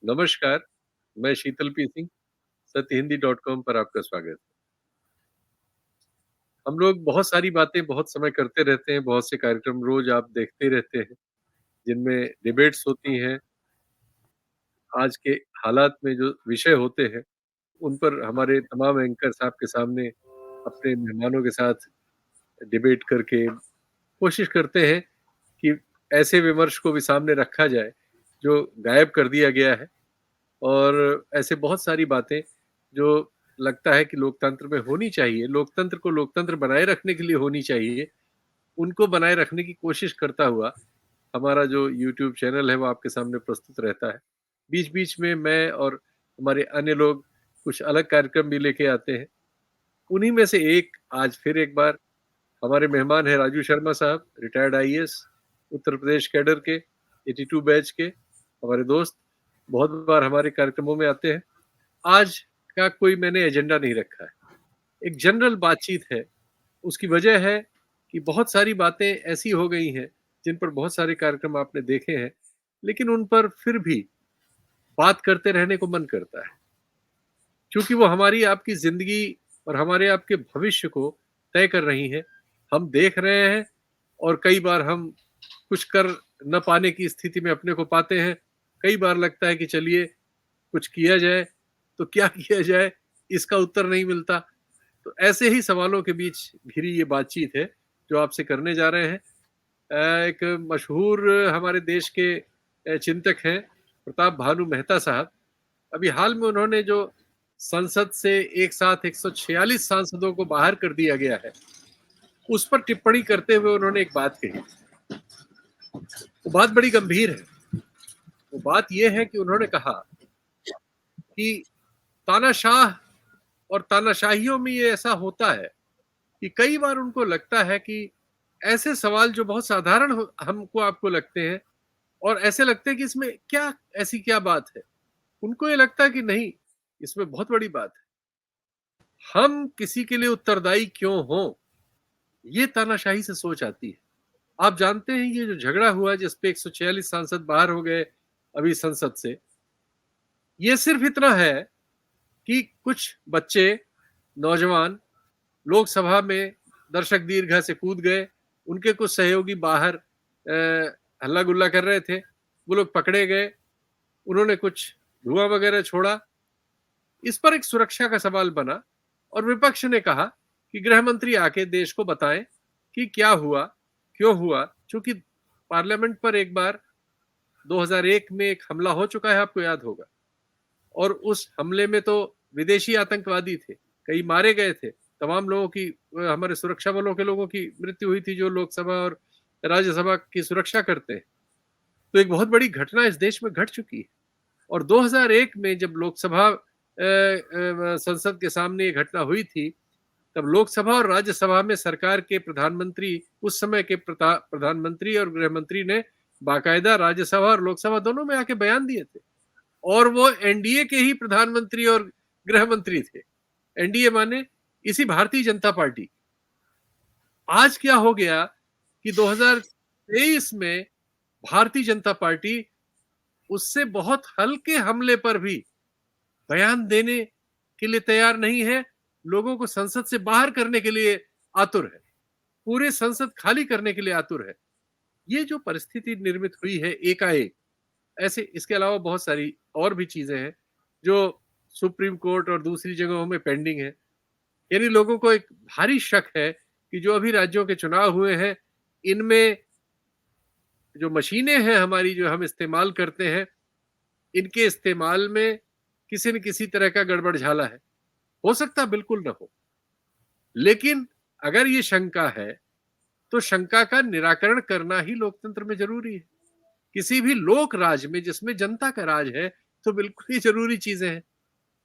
नमस्कार, मैं शीतल पी सिंह, सत्यहिंदी.com पर आपका स्वागत है। हम लोग बहुत सारी बातें बहुत समय करते रहते हैं, बहुत से कार्यक्रम रोज़ आप देखते रहते हैं, जिनमें डिबेट्स होती हैं, आज के हालात में जो विषय होते हैं, उन पर हमारे तमाम एंकर्स आपके सामने अपने मेहमानों के साथ डिबेट करके कोशिश करते हैं कि ऐसे विमर्श को भी सामने रखा जाए, जो गायब कर दिया गया है। और ऐसे बहुत सारी बातें जो लगता है कि लोकतंत्र में होनी चाहिए, लोकतंत्र को लोकतंत्र बनाए रखने के लिए होनी चाहिए, उनको बनाए रखने की कोशिश करता हुआ हमारा जो यूट्यूब चैनल है वो आपके सामने प्रस्तुत रहता है। बीच-बीच में मैं और हमारे अन्य लोग कुछ अलग कार्यक्रम भी लेके आते हैं। उन्हीं में से एक आज फिर एक बार हमारे मेहमान हैं राजू शर्मा साहब, retired IAS, Uttar Pradesh cadre के, 82 बैच के हमारे दोस्त, बहुत बार हमारे कार्यक्रमों में आते हैं। आज का कोई मैंने एजेंडा नहीं रखा है। एक जनरल बातचीत है। उसकी वजह है कि बहुत सारी बातें ऐसी हो गई हैं, जिन पर बहुत सारे कार्यक्रम आपने देखे हैं, लेकिन उन पर फिर भी बात करते रहने को मन करता है। चूँकि वो हमारी आपकी ज़िंदगी और हमारे आपके भविष्य को तय कर रही हैं। हम देख रहे हैं और कई बार हम कुछ कर न पाने की स्थिति में अपने को पाते हैं। कई बार लगता है कि चलिए कुछ किया जाए, तो क्या किया जाए इसका उत्तर नहीं मिलता। तो ऐसे ही सवालों के बीच घिरी ये बातचीत है, जो आपसे करने जा रहे हैं। एक मशहूर हमारे देश के चिंतक हैं प्रताप भानु मेहता साहब। अभी हाल में उन्होंने जो संसद से एक साथ 146 सांसदों को बाहर कर दिया गया है, उस पर टिप्पणी करते हुए उन्होंने एक बात कही। वो बात बड़ी गंभीर है। वो बात ये है कि उन्होंने कहा कि तानाशाह और तानाशाहियों में ये ऐसा होता है कि कई बार उनको लगता है कि ऐसे सवाल जो बहुत साधारण हमको आपको लगते हैं और ऐसे लगते हैं कि इसमें क्या ऐसी क्या बात है, उनको ये लगता है कि नहीं, इसमें बहुत बड़ी बात है। हम किसी के लिए उत्तरदायी क्यों हों, ये तानाशाही से सोच आती है। आप जानते हैं ये जो झगड़ा हुआ जिसपे 146 सांसद बाहर हो गए अभी संसद से, ये सिर्फ इतना है कि कुछ बच्चे, नौजवान लोकसभा में दर्शक दीर्घा से कूद गए, उनके कुछ सहयोगी बाहर हल्ला गुल्ला कर रहे थे, वो लोग पकड़े गए, उन्होंने कुछ धुआं वगैरह छोड़ा। इस पर एक सुरक्षा का सवाल बना और विपक्ष ने कहा कि गृह मंत्री आके देश को बताएं कि क्या हुआ, क्यों हुआ। चूंकि पार्लियामेंट पर एक बार 2001 में एक हमला हो चुका है, आपको याद होगा, और उस हमले में तो विदेशी आतंकवादी थे, कई मारे गए थे, तमाम लोगों की, हमारे सुरक्षा बलों के लोगों की मृत्यु हुई थी जो लोकसभा और राज्यसभा की सुरक्षा करते हैं। तो एक बहुत बड़ी घटना इस देश में घट चुकी है। और 2001 में जब लोकसभा संसद के सामने ये घटना हुई थी, तब लोकसभा और राज्यसभा में सरकार के प्रधानमंत्री, उस समय के प्रधानमंत्री और गृह मंत्री ने बाकायदा राज्यसभा और लोकसभा दोनों में आके बयान दिए थे। और वो एनडीए के ही प्रधानमंत्री और गृह मंत्री थे। एनडीए माने इसी भारतीय जनता पार्टी। आज क्या हो गया कि 2023 में भारतीय जनता पार्टी उससे बहुत हल्के हमले पर भी बयान देने के लिए तैयार नहीं है, लोगों को संसद से बाहर करने के लिए आतुर है, पूरे संसद खाली करने के लिए आतुर है। ये जो परिस्थिति निर्मित हुई है एकाएक, ऐसे इसके अलावा बहुत सारी और भी चीजें हैं जो सुप्रीम कोर्ट और दूसरी जगहों में पेंडिंग है। यानी लोगों को एक भारी शक है कि जो अभी राज्यों के चुनाव हुए हैं, इनमें जो मशीनें हैं हमारी जो हम इस्तेमाल करते हैं, इनके इस्तेमाल में किसी न किसी तरह का गड़बड़ झाला है। हो सकता बिल्कुल ना हो, लेकिन अगर ये शंका है तो शंका का निराकरण करना ही लोकतंत्र में जरूरी है। किसी भी लोक राज में जिसमें जनता का राज है, तो बिल्कुल ही जरूरी चीजें हैं।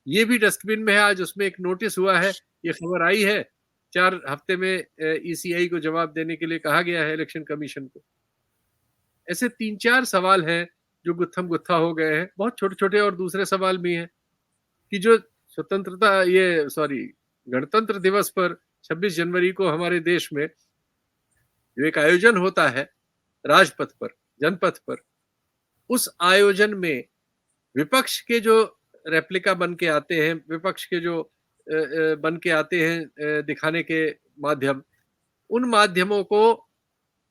ये भी डस्टबिन में है। आज उसमें एक नोटिस हुआ है, ये खबर आई है, 4 हफ्ते में ईसीआई को जवाब देने के लिए कहा गया है इलेक्शन कमीशन को। ऐसे 3-4 सवाल हैं जो गुत्थम गुत्था हो गए हैं। बहुत छोटे-छोटे और दूसरे सवाल भी हैं कि जो गणतंत्र दिवस पर 26 जनवरी को हमारे देश में जो एक आयोजन होता है राजपथ पर, जनपथ पर, उस आयोजन में विपक्ष के जो रेप्लिका बन के आते हैं, विपक्ष के जो बन के आते हैं दिखाने के माध्यम, उन माध्यमों को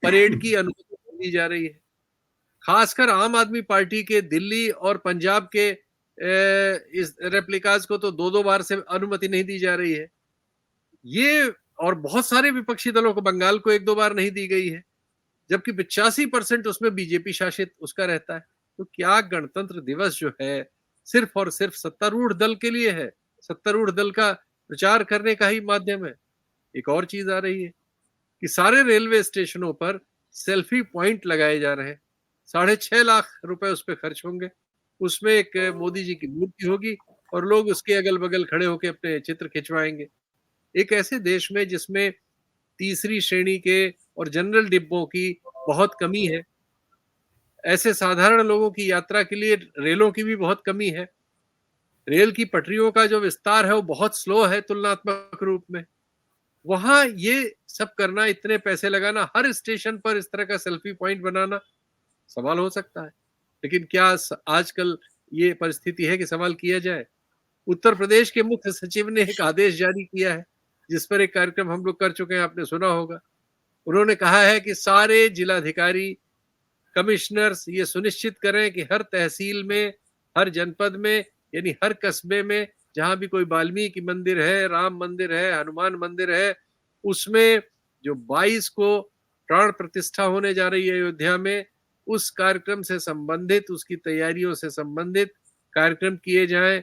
परेड की अनुमति नहीं दी जा रही है। खासकर आम आदमी पार्टी के दिल्ली और पंजाब के इस रेप्लिकास को तो 2-2 बार से अनुमति नहीं दी जा रही है। ये और बहुत सारे विपक्षी दलों को, बंगाल को 1-2 बार नहीं दी गई है, जबकि 85% उसमें बीजेपी शासित उसका रहता है। तो क्या गणतंत्र दिवस जो है सिर्फ और सिर्फ सत्तारूढ़ दल के लिए है? सत्तारूढ़ दल का प्रचार करने का ही माध्यम है? एक और चीज आ रही है कि सारे रेलवे स्टेशनों पर सेल्फी पॉइंट लगाए जा रहे हैं। 6.5 लाख रुपए उस पर खर्च होंगे। उसमें एक मोदी जी की मूर्ति होगी और लोग उसके अगल बगल खड़े होकर अपने चित्र खिंचवाएंगे। एक ऐसे देश में जिसमें तीसरी श्रेणी के और जनरल डिब्बों की बहुत कमी है, ऐसे साधारण लोगों की यात्रा के लिए रेलों की भी बहुत कमी है, रेल की पटरियों का जो विस्तार है वो बहुत स्लो है तुलनात्मक रूप में, वहां ये सब करना, इतने पैसे लगाना, हर स्टेशन पर इस तरह का सेल्फी पॉइंट बनाना, सवाल हो सकता है। लेकिन क्या आजकल ये परिस्थिति है कि सवाल किया जाए? उत्तर प्रदेश के मुख्य सचिव ने एक आदेश जारी किया है, जिस पर एक कार्यक्रम हम लोग कर चुके हैं, आपने सुना होगा। उन्होंने कहा है कि सारे जिलाधिकारी, कमिश्नर्स ये सुनिश्चित करें कि हर तहसील में, हर जनपद में, यानी हर कस्बे में जहां भी कोई वाल्मीकि मंदिर है, राम मंदिर है, हनुमान मंदिर है, उसमें जो 22 को प्राण प्रतिष्ठा होने जा रही है अयोध्या में, उस कार्यक्रम से संबंधित, उसकी तैयारियों से संबंधित कार्यक्रम किए जाएं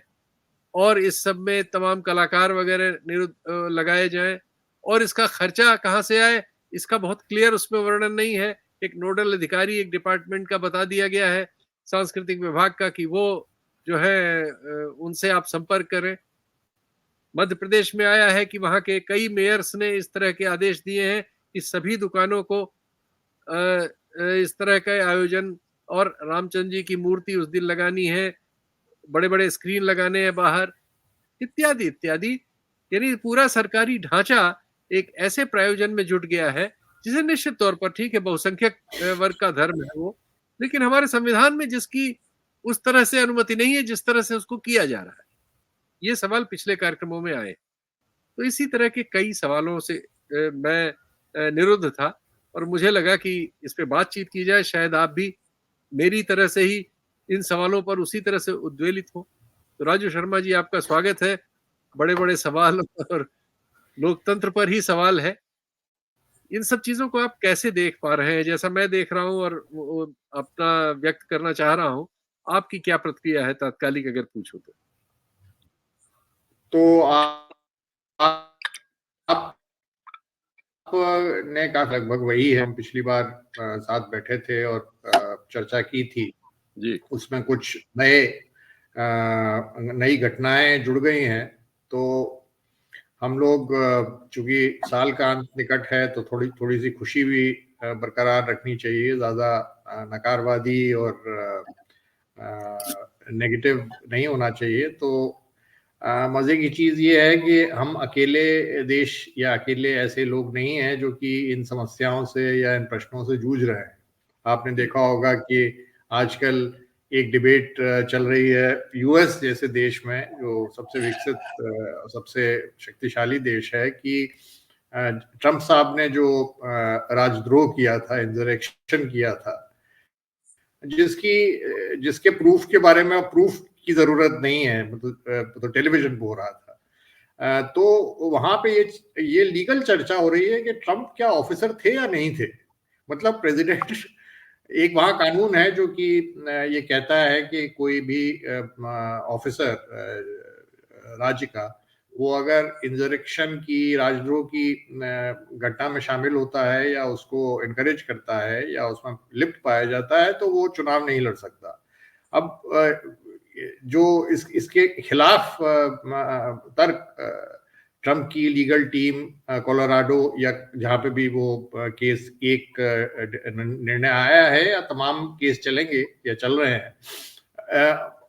और इस सब में तमाम कलाकार वगैरह लगाए जाएं। और इसका खर्चा कहाँ से आए, इसका बहुत क्लियर उसमें वर्णन नहीं है। एक नोडल अधिकारी, एक डिपार्टमेंट का बता दिया गया है सांस्कृतिक विभाग का कि वो जो है उनसे आप संपर्क करें। मध्य प्रदेश में आया है कि वहां के कई मेयर्स ने इस तरह के आदेश दिए हैं कि सभी दुकानों को इस तरह का आयोजन, और रामचंद्र जी की मूर्ति उस दिन लगानी है, बड़े बड़े स्क्रीन लगाने हैं बाहर, इत्यादि इत्यादि। यानी पूरा सरकारी ढांचा एक ऐसे प्रायोजन में जुट गया है जिसे निश्चित तौर पर, ठीक है, बहुसंख्यक वर्ग का धर्म है वो, लेकिन हमारे संविधान में जिसकी उस तरह से अनुमति नहीं है जिस तरह से उसको किया जा रहा है। ये सवाल पिछले कार्यक्रमों में आए। तो इसी तरह के कई सवालों से मैं निरुद्ध था और मुझे लगा कि इस पे बातचीत की जाए, शायद आप भी मेरी तरह से ही इन सवालों पर उसी तरह से उद्वेलित हो। तो राजू शर्मा जी, आपका स्वागत है। बड़े बड़े सवाल और लोकतंत्र पर ही सवाल है। इन सब चीजों को आप कैसे देख पा रहे हैं? जैसा मैं देख रहा हूं और अपना व्यक्त करना चाह रहा हूं, आपकी क्या प्रतिक्रिया है तात्कालिक अगर पूछो तो? आप ने कहा लगभग वही है। हम पिछली बार साथ बैठे थे और चर्चा की थी जी। उसमें कुछ नई घटनाएं जुड़ गई हैं। तो हम लोग, चूंकि साल का अंत निकट है, तो थोड़ी सी खुशी भी बरकरार रखनी चाहिए। ज्यादा नकारवादी और नेगेटिव नहीं होना चाहिए। तो मजे की चीज ये है कि हम अकेले देश या अकेले ऐसे लोग नहीं हैं जो कि इन समस्याओं से या इन प्रश्नों से जूझ रहे हैं। आपने देखा होगा कि आजकल एक डिबेट चल रही है यूएस जैसे देश में, जो सबसे विकसित, सबसे शक्तिशाली देश है, कि ट्रंप साहब ने जो राजद्रोह किया था, इंसरेक्शन किया था, जिसके प्रूफ के बारे में प्रूफ की जरूरत नहीं है, मतलब तो टेलीविजन पे हो रहा था। तो वहां पे ये लीगल चर्चा हो रही है कि ट्रंप क्या ऑफिसर थे या नहीं थे। मतलब प्रेसिडेंट, एक वहां कानून है जो कि ये कहता है कि कोई भी ऑफिसर राज्य का, वो अगर इंसरेक्शन की, राजद्रोह की घटना में शामिल होता है या उसको इनकरेज करता है या उसमें लिप्त पाया जाता है, तो वो चुनाव नहीं लड़ सकता। अब जो इसके खिलाफ तर्क ट्रंप की लीगल टीम कोलोराडो या जहां पे भी वो केस, एक निर्णय आया है या तमाम केस चलेंगे या चल रहे हैं,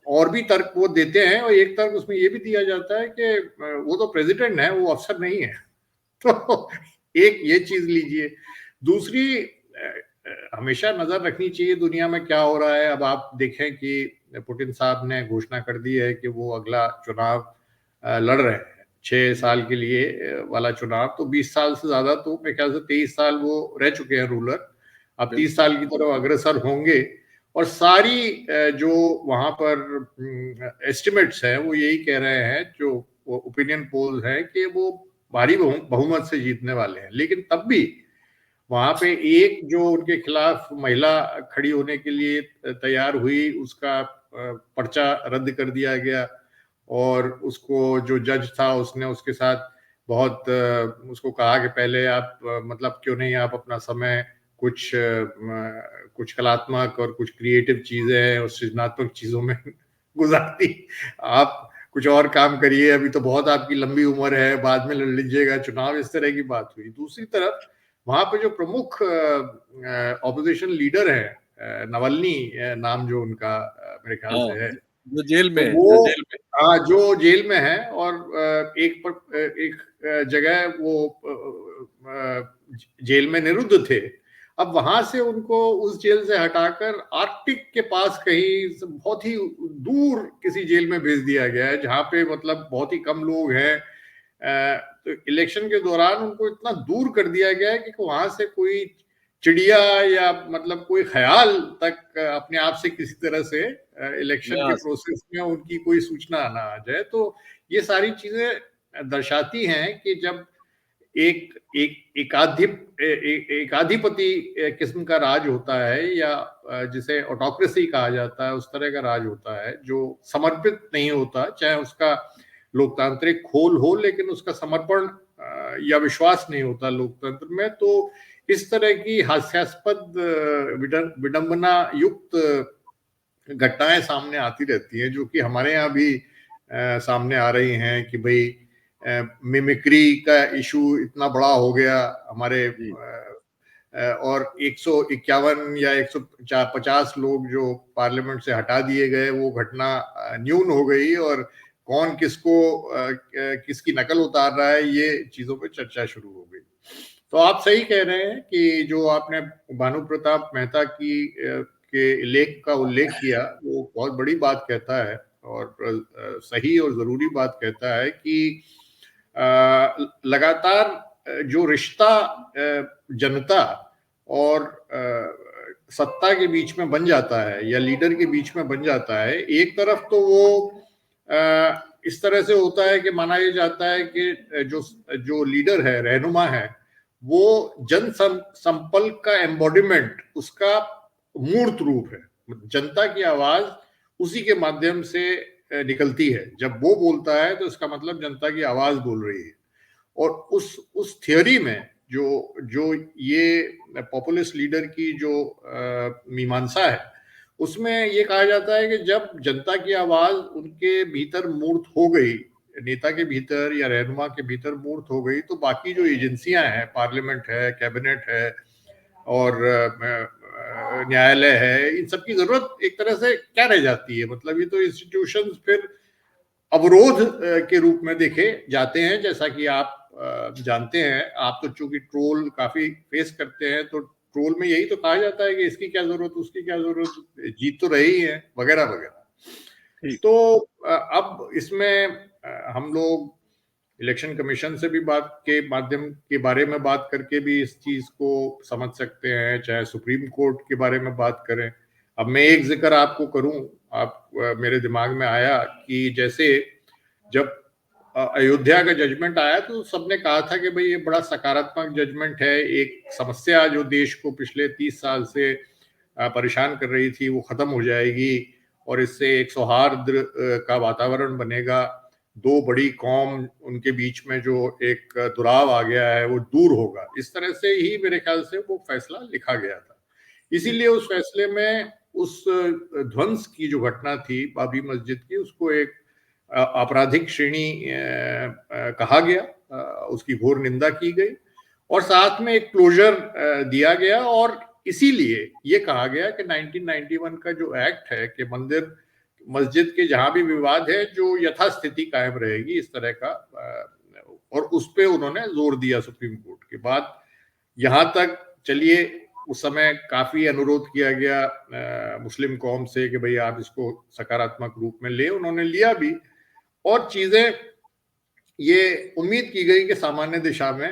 और भी तर्क वो देते हैं। और एक तर्क उसमें ये भी दिया जाता है कि वो तो प्रेसिडेंट है, वो अफसर नहीं है। तो एक ये चीज लीजिए। दूसरी, हमेशा नजर रखनी चाहिए दुनिया में क्या हो रहा है। अब आप देखें कि पुतिन साहब ने घोषणा कर दी है कि वो अगला चुनाव लड़ रहे हैं, 6 साल के लिए वाला चुनाव। तो 20 साल से ज्यादा, तो मेरे ख्याल से 23 साल वो रह चुके हैं रूलर, अब 30 साल की तरफ अग्रसर होंगे। और सारी जो वहां पर एस्टिमेट्स हैं वो यही कह रहे हैं, जो ओपिनियन पोल्स हैं, कि वो भारी बहुमत से जीतने वाले हैं। लेकिन तब भी वहां पे एक जो उनके खिलाफ महिला खड़ी होने के लिए तैयार हुई, उसका पर्चा रद्द कर दिया गया, और उसको जो जज था उसने उसके साथ बहुत उसको कहा कि पहले आप मतलब क्यों नहीं आप अपना समय कुछ कलात्मक और कुछ क्रिएटिव चीजें और सृजनात्मक चीजों में गुजारती, आप कुछ और काम करिए, अभी तो बहुत आपकी लंबी उम्र है, बाद में लड़ लीजिएगा चुनाव। इस तरह की बात हुई। दूसरी तरफ वहां पे जो प्रमुख ऑपोजिशन लीडर है, नवल्नी नाम जो उनका मेरे ख्याल से है, जो जेल में तो है, वो हाँ जो जेल में है, और एक जगह वो जेल में निरुद्ध थे। अब वहां से उनको उस जेल से हटाकर आर्कटिक के पास कहीं बहुत ही दूर किसी जेल में भेज दिया गया है, जहां पे मतलब बहुत ही कम लोग हैं। तो इलेक्शन के दौरान उनको इतना दूर कर दिया गया है कि वहां से कोई चिड़िया या मतलब कोई ख्याल तक अपने आप से किसी तरह से इलेक्शन के प्रोसेस में उनकी कोई सूचना ना आ जाए। तो ये सारी चीजें दर्शाती हैं कि जब एक एक एकाधिपति किस्म का राज होता है, या जिसे ऑटोक्रेसी कहा जाता है, उस तरह का राज होता है जो समर्पित नहीं होता, चाहे उसका लोकतांत्रिक खोल हो, लेकिन उसका समर्पण या विश्वास नहीं होता लोकतंत्र में। तो इस तरह की हास्यास्पद विडंबना युक्त घटनाएं सामने आती रहती हैं, जो कि हमारे यहाँ भी सामने आ रही हैं कि भाई मिमिक्री का इशू इतना बड़ा हो गया हमारे, और 151 या 150 लोग जो पार्लियामेंट से हटा दिए गए, वो घटना न्यून हो गई, और कौन किसको किसकी नकल उतार रहा है, ये चीजों पे चर्चा शुरू हो गई। तो आप सही कह रहे हैं कि जो आपने भानु प्रताप मेहता के लेख का उल्लेख किया, वो बहुत बड़ी बात कहता है, और सही और जरूरी बात कहता है कि लगातार जो रिश्ता जनता और सत्ता के बीच में बन जाता है, या लीडर के बीच में बन जाता है, एक तरफ तो वो इस तरह से होता है कि माना यह जाता है कि जो लीडर है, रहनुमा है, वो जन संपर्क का एम्बॉडीमेंट, उसका मूर्त रूप है। जनता की आवाज उसी के माध्यम से निकलती है। जब वो बोलता है तो इसका मतलब जनता की आवाज बोल रही है। और उस थियोरी में जो ये पॉपुलिस्ट लीडर की जो मीमांसा है, उसमें ये कहा जाता है कि जब जनता की आवाज उनके भीतर मूर्त हो गई, नेता के भीतर या रहनुमा के भीतर मूर्त हो गई, तो बाकी जो एजेंसियां हैं, पार्लियामेंट है, कैबिनेट है, और न्यायालय है, इन सब की जरूरत एक तरह से क्या रह जाती है? मतलब ये तो इंस्टीट्यूशंस फिर अवरोध के रूप में देखे जाते हैं। जैसा कि आप जानते हैं, आप तो चूंकि ट्रोल काफी फेस करते हैं, तो ट्रोल में यही तो कहा जाता है कि इसकी क्या जरूरत, उसकी क्या जरूरत, जीत तो रही है, वगैरह वगैरह। तो अब इसमें हम लोग इलेक्शन कमीशन से भी बात के माध्यम के बारे में बात करके भी इस चीज को समझ सकते हैं, चाहे सुप्रीम कोर्ट के बारे में बात करें। अब मैं एक जिक्र आपको करूं, आप मेरे दिमाग में आया कि जैसे जब अयोध्या का जजमेंट आया, तो सबने कहा था कि भाई ये बड़ा सकारात्मक जजमेंट है, एक समस्या जो देश को पिछले 30 साल से परेशान कर रही थी वो खत्म हो जाएगी, और इससे एक सौहार्द का वातावरण बनेगा, दो बड़ी कौम उनके बीच में जो एक दुराव आ गया है वो दूर होगा। इस तरह से ही मेरे ख्याल से वो फैसला लिखा गया था। इसीलिए उस फैसले में उस ध्वंस की जो घटना थी बाबरी मस्जिद की, उसको एक आपराधिक श्रेणी कहा गया, उसकी घोर निंदा की गई, और साथ में एक क्लोजर दिया गया। और इसीलिए ये कहा गया कि 1991 का जो एक्ट है कि मंदिर मस्जिद के जहां भी विवाद है, जो यथास्थिति कायम रहेगी, इस तरह का, और उस पे उन्होंने जोर दिया सुप्रीम कोर्ट के बाद। यहां तक चलिए उस समय काफी अनुरोध किया गया मुस्लिम कौम से कि भाई आप इसको सकारात्मक रूप में ले, उन्होंने लिया भी, और चीजें ये उम्मीद की गई कि सामान्य दिशा में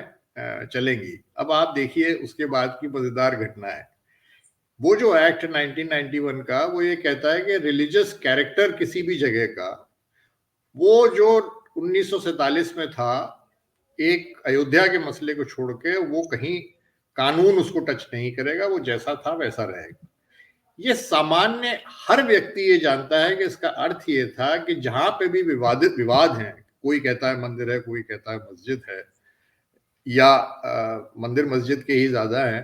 चलेंगी। अब आप देखिए उसके बाद की मजेदार घटना है, वो जो एक्ट 1991 का, वो ये कहता है कि रिलीजियस कैरेक्टर किसी भी जगह का, वो जो 1947 में था, एक अयोध्या के मसले को छोड़ के वो कहीं कानून उसको टच नहीं करेगा, वो जैसा था वैसा रहेगा। ये सामान्य हर व्यक्ति ये जानता है कि इसका अर्थ ये था कि जहां पे भी विवाद है, कोई कहता है मंदिर है, कोई कहता है मस्जिद है, या मंदिर मस्जिद के ही ज्यादा है,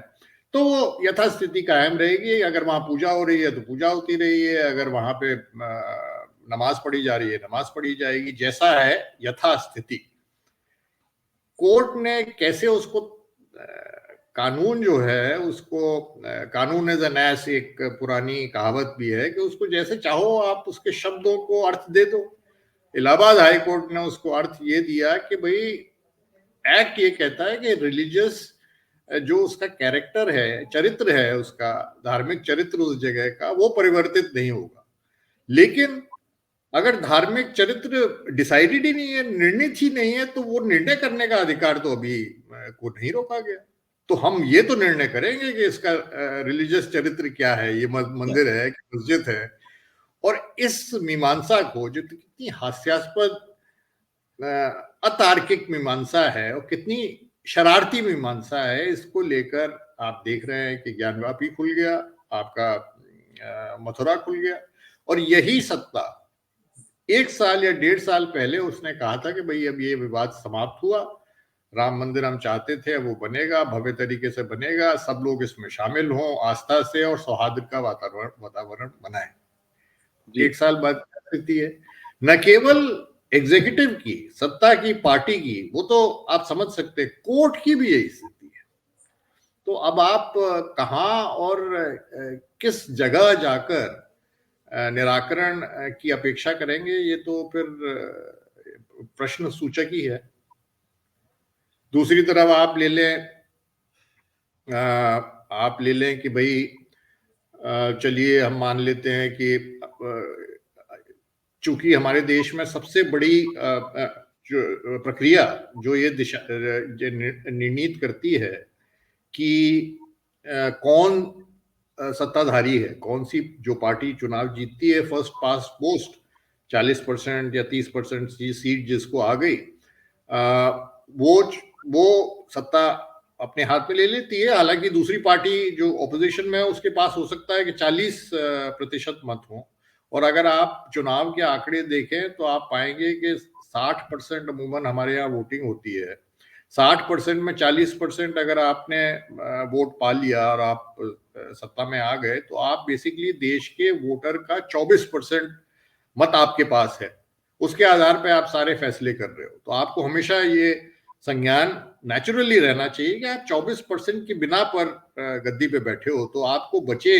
तो वो यथास्थिति कायम रहेगी। अगर वहां पूजा हो रही है तो पूजा होती रही है, अगर वहां पे नमाज पढ़ी जा रही है नमाज पढ़ी जाएगी, जैसा है यथास्थिति। कोर्ट ने कैसे उसको कानून जो है उसको, कानून एज एन एस, एक पुरानी कहावत भी है कि उसको जैसे चाहो आप उसके शब्दों को अर्थ दे दो। इलाहाबाद हाई कोर्ट ने उसको अर्थ ये दिया कि भाई एक्ट ये कहता है कि रिलीजियस जो उसका कैरेक्टर है, चरित्र है, उसका धार्मिक चरित्र उस जगह का, वो परिवर्तित नहीं होगा। लेकिन अगर धार्मिक चरित्र डिसाइडेड ही नहीं है, निर्णित ही नहीं है, तो वो निर्णय करने का अधिकार तो अभी को नहीं रोका गया। तो हम ये तो निर्णय करेंगे कि इसका रिलीजियस चरित्र क्या है, ये मंदिर है कि मस्जिद है। और इस मीमांसा को, जो कितनी हास्यास्पद अतार्किक मीमांसा है और कितनी शरारती मीमांसा है, इसको लेकर आप देख रहे हैं कि ज्ञानवापी खुल गया, आपका मथुरा खुल गया। और यही सत्ता 1 साल या 1.5 साल पहले उसने कहा था कि भाई अब ये विवाद समाप्त हुआ, राम मंदिर हम चाहते थे, वो बनेगा, भव्य तरीके से बनेगा, सब लोग इसमें शामिल हों, आस्था से और सौहार्द का वातावरण बनाए। 1 साल बाद स्थिति है, न केवल एग्जीक्यूटिव की, सत्ता की, पार्टी की, वो तो आप समझ सकते, कोर्ट की भी यही स्थिति है। तो अब आप कहां और किस जगह जाकर निराकरण की अपेक्षा करेंगे, ये तो फिर प्रश्न सूचक ही है। दूसरी तरफ आप ले लें कि भाई चलिए हम मान लेते हैं कि चूंकि हमारे देश में सबसे बड़ी जो प्रक्रिया जो ये दिशा निर्णीत करती है कि कौन सत्ताधारी है, कौन सी जो पार्टी चुनाव जीतती है, फर्स्ट पास्ट पोस्ट, 40% या 30% सीट जिसको आ गई, वो सत्ता अपने हाथ में ले लेती है। हालांकि दूसरी पार्टी जो ऑपोजिशन में है उसके पास हो सकता है कि 40% मत हो। और अगर आप चुनाव के आंकड़े देखें तो आप पाएंगे कि 60% अमूमन हमारे यहाँ वोटिंग होती है। 60% में 40% अगर आपने वोट पा लिया और आप सत्ता में आ गए, तो आप बेसिकली देश के वोटर का 24% मत आपके पास है। उसके आधार पे आप सारे फैसले कर रहे हो। तो आपको हमेशा ये संज्ञान नेचुरली रहना चाहिए कि आप 24% की बिना पर गद्दी पे बैठे हो, तो आपको बचे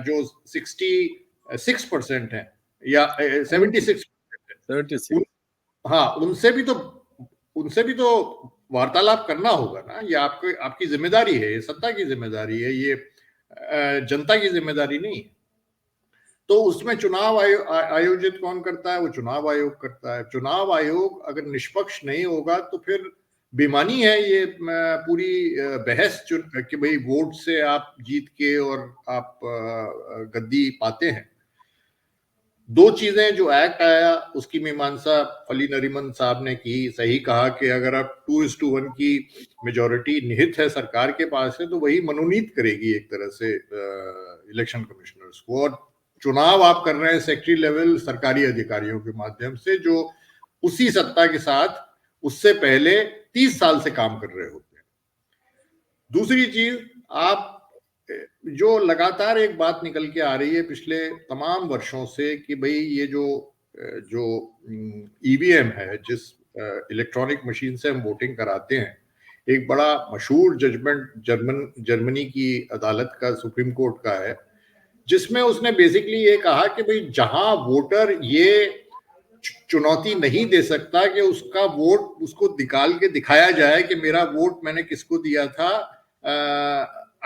जो 66% है या 76%, हाँ, उनसे भी तो वार्तालाप करना होगा ना। ये आपकी जिम्मेदारी है, ये सत्ता की जिम्मेदारी है, ये जनता की जिम्मेदारी नहीं है। तो उसमें चुनाव आयोजित कौन करता है? वो चुनाव आयोग करता है। चुनाव आयोग अगर निष्पक्ष नहीं होगा तो फिर बेईमानी है ये पूरी बहस कि भाई वोट से आप जीत के और आप गद्दी पाते हैं। 2 चीजें जो एक्ट आया उसकी मीमांसा फली नरीमन साहब ने की, सही कहा कि अगर आप 2:1 की मेजोरिटी निहित है सरकार के पास है, तो वही मनोनीत करेगी एक तरह से इलेक्शन कमिश्नर्स को। और चुनाव आप कर रहे हैं सेक्रेटरी लेवल सरकारी अधिकारियों के माध्यम से, जो उसी सत्ता के साथ उससे पहले 30 साल से काम कर रहे होते हैं। दूसरी चीज, आप जो लगातार एक बात निकल के आ रही है पिछले तमाम वर्षों से कि भाई ये जो ईवीएम है, जिस इलेक्ट्रॉनिक मशीन से हम वोटिंग कराते हैं, एक बड़ा मशहूर जजमेंट जर्मनी की अदालत का, सुप्रीम कोर्ट का है, जिसमें उसने बेसिकली ये कहा कि भाई जहां वोटर ये चुनौती नहीं दे सकता कि उसका वोट उसको निकाल के दिखाया जाए कि मेरा वोट मैंने किसको दिया था,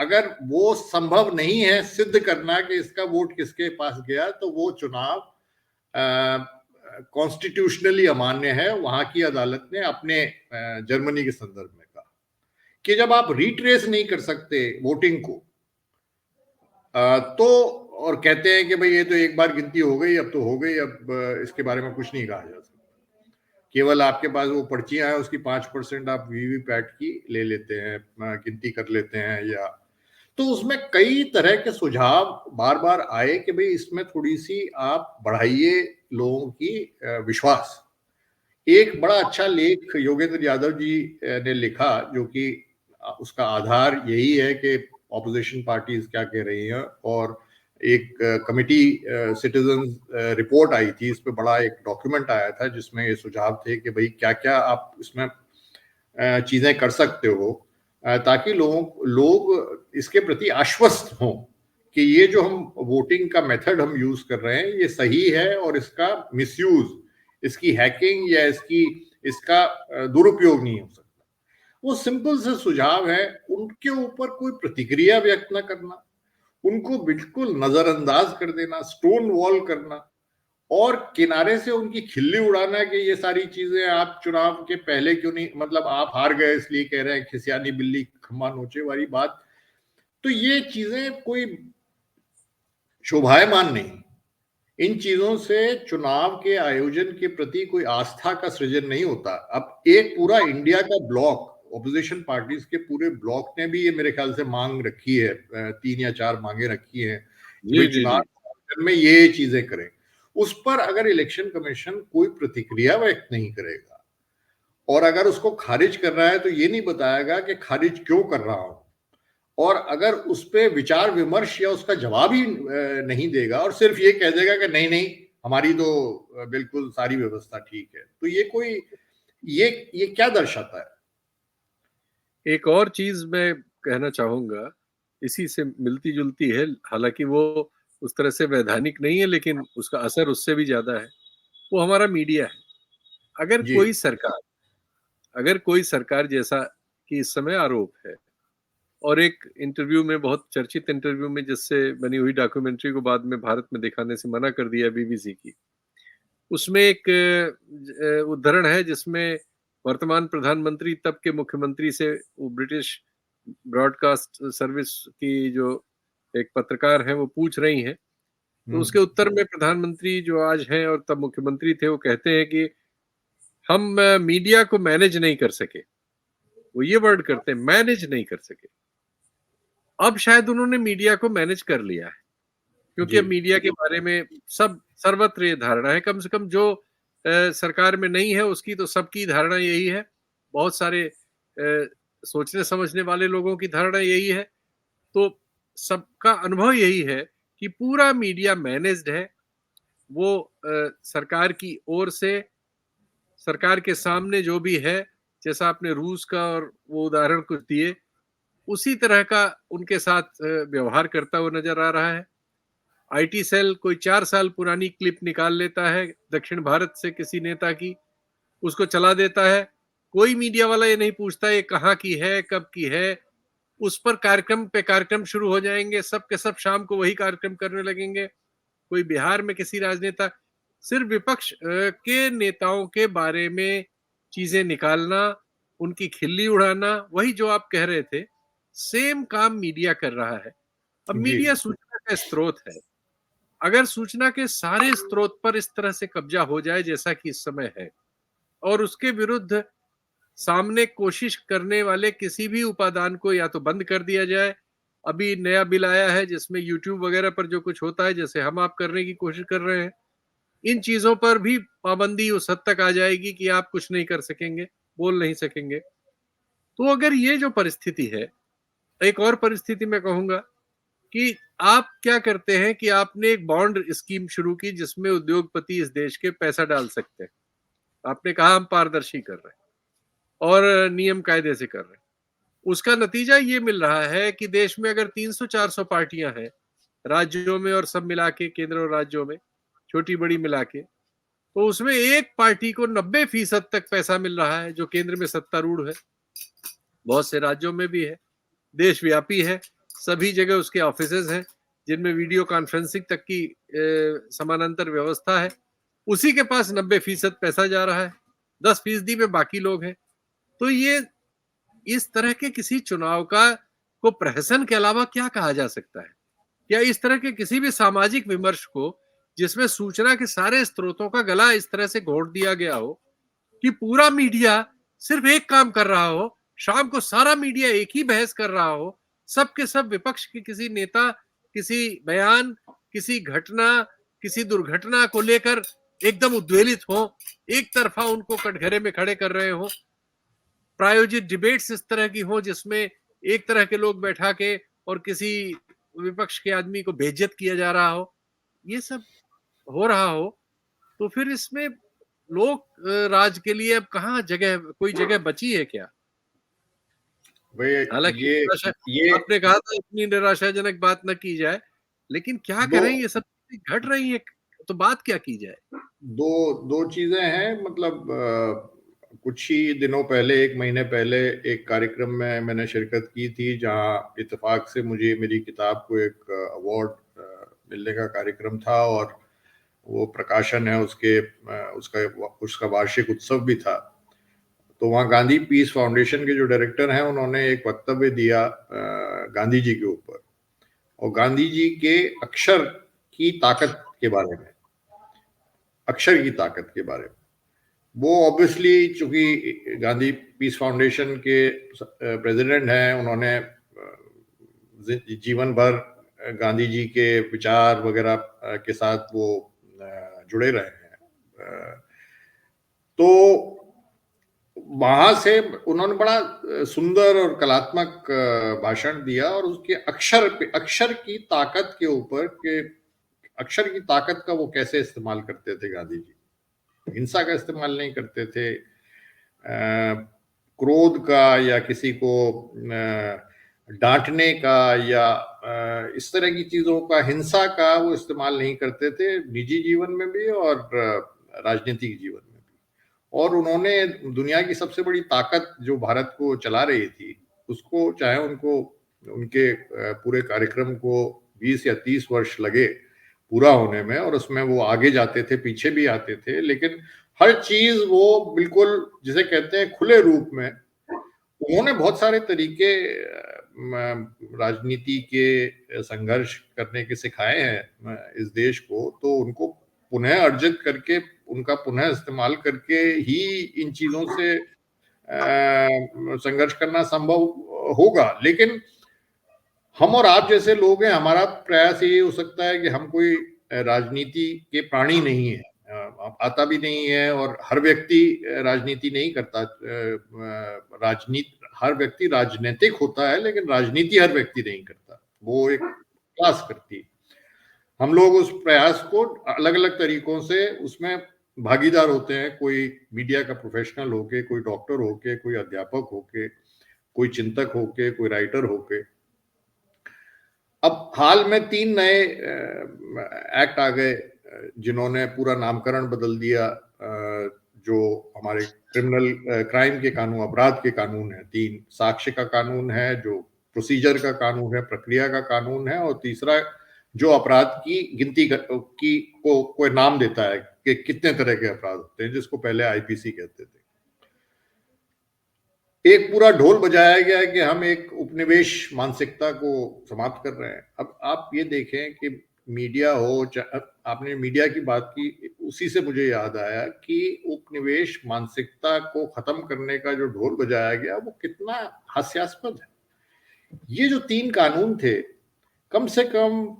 अगर वो संभव नहीं है सिद्ध करना कि इसका वोट किसके पास गया, तो वो चुनाव कॉन्स्टिट्यूशनली अमान्य है। वहां की अदालत ने अपने जर्मनी के संदर्भ में कहा कि जब आप रिट्रेस नहीं कर सकते वोटिंग को, तो और कहते हैं कि भाई ये तो एक बार गिनती हो गई, अब तो हो गई, अब इसके बारे में कुछ नहीं कहा जा सकता, केवल आपके पास वो पर्चियां हैं, उसकी 5% आप वीवीपैट की ले लेते हैं, गिनती कर लेते हैं, या तो उसमें कई तरह के सुझाव बार बार आए कि भाई इसमें थोड़ी सी आप बढ़ाइए लोगों की विश्वास। एक बड़ा अच्छा लेख योगेंद्र यादव जी ने लिखा, जो कि उसका आधार यही है कि ऑपोजिशन पार्टीज क्या कह रही हैं, और एक कमिटी सिटीजन रिपोर्ट आई थी, इस पे बड़ा एक डॉक्यूमेंट आया था जिसमें ये सुझाव थे कि भाई क्या क्या आप इसमें चीजें कर सकते हो ताकि लोग इसके प्रति आश्वस्त हों कि ये जो हम वोटिंग का मेथड हम यूज कर रहे हैं ये सही है, और इसका मिसयूज, इसकी हैकिंग या इसका दुरुपयोग नहीं हो सकता। वो सिंपल से सुझाव है, उनके ऊपर कोई प्रतिक्रिया व्यक्त न करना, उनको बिल्कुल नजरअंदाज कर देना, स्टोन वॉल करना, और किनारे से उनकी खिल्ली उड़ाना कि ये सारी चीजें आप चुनाव के पहले क्यों नहीं, मतलब आप हार गए इसलिए कह रहे हैं, खिसियानी बिल्ली खम्मा नोचे वाली बात। तो ये चीजें कोई शोभायमान नहीं, इन चीजों से चुनाव के आयोजन के प्रति कोई आस्था का सृजन नहीं होता। अब एक पूरा इंडिया का ब्लॉक, ऑपोजिशन पार्टीज के पूरे ब्लॉक ने भी ये मेरे ख्याल से मांग रखी है, 3 या 4 मांगे रखी है कि भाई चुनाव में ये चीजें करें। उस पर अगर इलेक्शन कमीशन कोई प्रतिक्रिया व्यक्त नहीं करेगा, और अगर उसको खारिज कर रहा है तो ये नहीं बताएगा कि खारिज क्यों कर रहा हूं, और अगर उस पर विचार विमर्श या उसका जवाब ही नहीं देगा और सिर्फ ये कह देगा कि नहीं नहीं हमारी तो बिल्कुल सारी व्यवस्था ठीक है, तो ये कोई ये क्या दर्शाता है? एक और चीज मैं कहना चाहूंगा, इसी से मिलती जुलती है, हालांकि वो उस तरह से वैधानिक नहीं है लेकिन उसका असर उससे भी ज्यादा है, वो हमारा मीडिया है। अगर जी। कोई सरकार अगर कोई सरकार जैसा कि इस समय आरोप है, और एक इंटरव्यू में, बहुत चर्चित इंटरव्यू में जिससे बनी हुई डॉक्यूमेंट्री को बाद में भारत में दिखाने से मना कर दिया बीबीसी की, उसमें एक उद्धरण है जिसमें वर्तमान प्रधानमंत्री तब के मुख्यमंत्री से, वो ब्रिटिश ब्रॉडकास्ट सर्विस की जो एक पत्रकार हैं वो पूछ रही हैं, तो उसके उत्तर में प्रधानमंत्री जो आज हैं और तब मुख्यमंत्री थे वो कहते हैं कि हम मीडिया को मैनेज नहीं कर सके। वो ये वर्ड करते हैं, मैनेज नहीं कर सके। अब शायद उन्होंने मीडिया को मैनेज कर लिया है, क्योंकि अब मीडिया के बारे में सब सर्वत्र ये धारणा है, कम से कम जो सरकार में नहीं है उसकी तो सबकी धारणा यही है, बहुत सारे सोचने समझने वाले लोगों की धारणा यही है, तो सबका अनुभव यही है कि पूरा मीडिया मैनेज्ड है। वो सरकार की ओर से, सरकार के सामने जो भी है, जैसा आपने रूस का और वो उदाहरण कुछ दिए, उसी तरह का उनके साथ व्यवहार करता हुआ नजर आ रहा है। आईटी सेल कोई 4 साल पुरानी क्लिप निकाल लेता है दक्षिण भारत से किसी नेता की, उसको चला देता है, कोई मीडिया वाला ये नहीं पूछता ये कहाँ की है, कब की है। उस पर कार्यक्रम पे कार्यक्रम शुरू हो जाएंगे, सब के सब शाम को वही कार्यक्रम करने लगेंगे। कोई बिहार में किसी राजनेता, सिर्फ विपक्ष के नेताओं के बारे में चीजें निकालना, उनकी खिल्ली उड़ाना, वही जो आप कह रहे थे, सेम काम मीडिया कर रहा है। अब मीडिया सूचना का स्रोत है, अगर सूचना के सारे स्रोत पर इस तरह से कब्जा हो जाए जैसा कि इस समय है, और उसके विरुद्ध सामने कोशिश करने वाले किसी भी उपादान को या तो बंद कर दिया जाए, अभी नया बिल आया है जिसमें यूट्यूब वगैरह पर जो कुछ होता है, जैसे हम आप करने की कोशिश कर रहे हैं, इन चीजों पर भी पाबंदी उस हद तक आ जाएगी कि आप कुछ नहीं कर सकेंगे, बोल नहीं सकेंगे। तो अगर ये जो परिस्थिति है, एक और परिस्थिति मैं कहूंगा कि आप क्या करते हैं कि आपने एक बॉन्ड स्कीम शुरू की जिसमें उद्योगपति इस देश के पैसा डाल सकते हैं। आपने कहा हम पारदर्शी कर रहे हैं और नियम कायदे से कर रहे हैं। उसका नतीजा ये मिल रहा है कि देश में अगर 300-400 पार्टियां हैं राज्यों में, और सब मिला के, केंद्र और राज्यों में, छोटी बड़ी मिला के, तो उसमें एक पार्टी को 90% तक पैसा मिल रहा है जो केंद्र में सत्तारूढ़ है, बहुत से राज्यों में भी है, देशव्यापी है, सभी जगह उसके ऑफिसेज हैं जिनमें वीडियो कॉन्फ्रेंसिंग तक की समानांतर व्यवस्था है। उसी के पास 90% पैसा जा रहा है, 10% में बाकी लोग हैं। तो ये इस तरह के किसी चुनाव का को प्रहसन के अलावा क्या कहा जा सकता है? क्या इस तरह के किसी भी सामाजिक विमर्श को, जिसमें सूचना के सारे स्रोतों का गला इस तरह से घोट दिया गया हो कि पूरा मीडिया सिर्फ एक काम कर रहा हो, शाम को सारा मीडिया एक ही बहस कर रहा हो, सब के सब विपक्ष के किसी नेता, किसी बयान, किसी घटना, किसी दुर्घटना को लेकर एकदम उद्वेलित हो, एक तरफा उनको कटघरे में खड़े कर रहे हो, प्रायोजित डिबेट्स इस तरह की हो जिसमें एक तरह के लोग बैठा के और किसी विपक्ष के आदमी को बेइज्जत किया जा रहा हो, ये सब हो रहा हो, तो फिर इसमें लोक राज के लिए अब कहाँ जगह, कोई जगह बची है क्या? भाई हालांकि ये आपने कहा था इतनी निराशाजनक बात न की जाए, लेकिन क्या दो करें, ये सब चीजें घट रही है, तो बात क्या की जाए? दो दो चीजें हैं। मतलब कुछ ही दिनों पहले, एक महीने पहले, एक कार्यक्रम में मैंने शिरकत की थी जहां इत्तेफाक से मुझे मेरी किताब को एक अवार्ड मिलने का कार्यक्रम था, और वो प्रकाशन है उसके, उसका उसका वार्षिक उत्सव भी था। तो वहाँ गांधी पीस फाउंडेशन के जो डायरेक्टर हैं उन्होंने एक वक्तव्य दिया गांधी जी के ऊपर, और गांधी जी के अक्षर की ताकत के बारे में, अक्षर की ताकत के बारे में। वो ऑब्वियसली चूंकि गांधी पीस फाउंडेशन के प्रेसिडेंट हैं, उन्होंने जीवन भर गांधी जी के विचार वगैरह के साथ वो जुड़े रहे हैं। तो वहां से उन्होंने बड़ा सुंदर और कलात्मक भाषण दिया, और उसके अक्षर की ताकत के ऊपर, के अक्षर की ताकत का वो कैसे इस्तेमाल करते थे गांधी जी। हिंसा का इस्तेमाल नहीं करते थे, क्रोध का या किसी को डांटने का या इस तरह की चीजों का, हिंसा का वो इस्तेमाल नहीं करते थे, निजी जीवन में भी और राजनीतिक जीवन में भी। और उन्होंने दुनिया की सबसे बड़ी ताकत जो भारत को चला रही थी उसको, चाहे उनको उनके पूरे कार्यक्रम को 20 या 30 वर्ष लगे पूरा होने में, और उसमें वो आगे जाते थे, पीछे भी आते थे, लेकिन हर चीज वो बिल्कुल जिसे कहते हैं खुले रूप में, उन्होंने बहुत सारे तरीके राजनीति के संघर्ष करने के सिखाए हैं इस देश को। तो उनको पुनः अर्जित करके, उनका पुनः इस्तेमाल करके ही इन चीजों से संघर्ष करना संभव होगा। लेकिन हम और आप जैसे लोग हैं, हमारा प्रयास ये हो सकता है कि हम कोई राजनीति के प्राणी नहीं है, आता भी नहीं है, और हर व्यक्ति राजनीति नहीं करता। राजनीति, हर व्यक्ति राजनीतिक होता है, लेकिन राजनीति हर व्यक्ति नहीं करता, वो एक क्लास करती है। हम लोग उस प्रयास को अलग अलग तरीकों से उसमें भागीदार होते हैं, कोई मीडिया का प्रोफेशनल होके, कोई डॉक्टर होके, कोई अध्यापक होके, कोई चिंतक होके, कोई राइटर होके। अब हाल में 3 नए एक्ट आ गए जिन्होंने पूरा नामकरण बदल दिया। जो हमारे क्रिमिनल क्राइम के कानून, अपराध के कानून है 3, साक्ष्य का कानून है, जो प्रोसीजर का कानून है, प्रक्रिया का कानून है, और तीसरा जो अपराध की गिनती की को कोई नाम देता है कि कितने तरह के अपराध होते हैं, जिसको पहले आईपीसी कहते थे। एक पूरा ढोल बजाया गया है कि हम एक उपनिवेश मानसिकता को समाप्त कर रहे हैं। अब आप ये देखें कि मीडिया हो, आपने मीडिया की बात की, उसी से मुझे याद आया कि उपनिवेश मानसिकता को खत्म करने का जो ढोल बजाया गया वो कितना हास्यास्पद है। ये जो 3 कानून थे, कम से कम